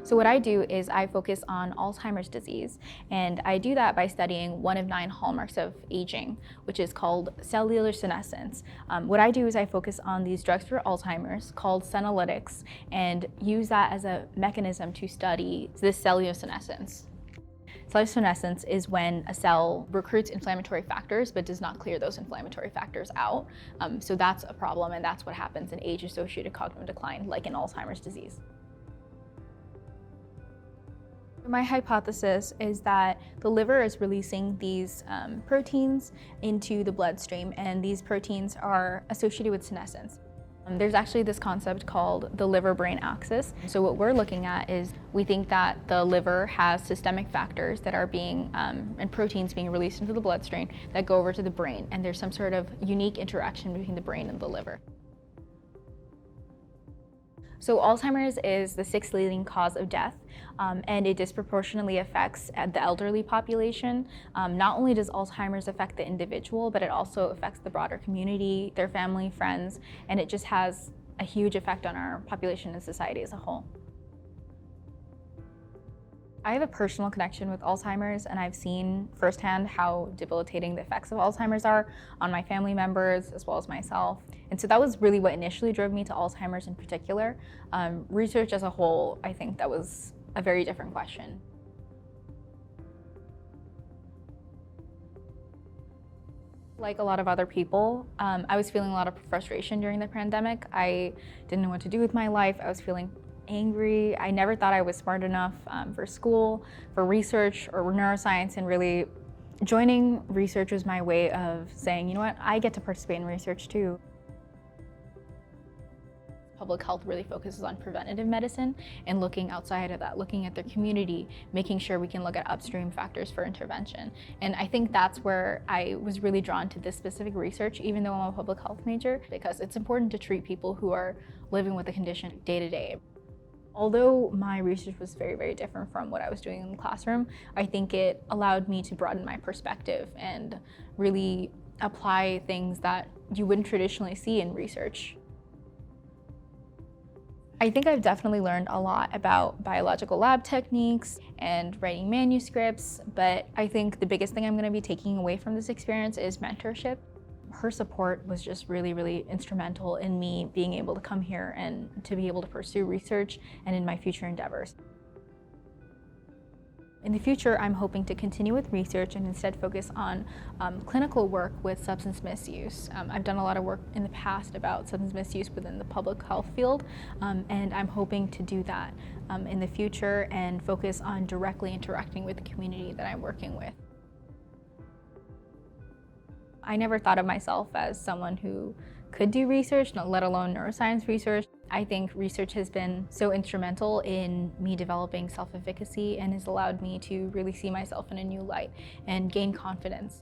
So what I do is I focus on Alzheimer's disease, and I do that by studying one of 9 hallmarks of aging, which is called cellular senescence. What I do is I focus on these drugs for Alzheimer's called senolytics and use that as a mechanism to study this cellular senescence. Cellular senescence is when a cell recruits inflammatory factors but does not clear those inflammatory factors out. So that's a problem, and that's what happens in age-associated cognitive decline, like in Alzheimer's disease. My hypothesis is that the liver is releasing these proteins into the bloodstream, and these proteins are associated with senescence. There's actually this concept called the liver-brain axis. So what we're looking at is we think that the liver has systemic factors that are being, and proteins being released into the bloodstream that go over to the brain, and there's some sort of unique interaction between the brain and the liver. So Alzheimer's is the 6th leading cause of death, and it disproportionately affects the elderly population. Not only does Alzheimer's affect the individual, but it also affects the broader community, their family, friends, and it just has a huge effect on our population and society as a whole. I have a personal connection with Alzheimer's, and I've seen firsthand how debilitating the effects of Alzheimer's are on my family members as well as myself. And so that was really what initially drove me to Alzheimer's in particular. Research as a whole, I think that was a very different question. Like a lot of other people, I was feeling a lot of frustration during the pandemic. I didn't know what to do with my life. I was feeling angry. I never thought I was smart enough for school, for research, or neuroscience, and really joining research was my way of saying, you know what, I get to participate in research too. Public health really focuses on preventative medicine and looking outside of that, looking at their community, making sure we can look at upstream factors for intervention. And I think that's where I was really drawn to this specific research, even though I'm a public health major, because it's important to treat people who are living with the condition day to day. Although my research was very, very different from what I was doing in the classroom, I think it allowed me to broaden my perspective and really apply things that you wouldn't traditionally see in research. I think I've definitely learned a lot about biological lab techniques and writing manuscripts, but I think the biggest thing I'm going to be taking away from this experience is mentorship. Her support was just really, really instrumental in me being able to come here and to be able to pursue research and in my future endeavors. In the future, I'm hoping to continue with research and instead focus on clinical work with substance misuse. I've done a lot of work in the past about substance misuse within the public health field, and I'm hoping to do that in the future and focus on directly interacting with the community that I'm working with. I never thought of myself as someone who could do research, let alone neuroscience research. I think research has been so instrumental in me developing self-efficacy and has allowed me to really see myself in a new light and gain confidence.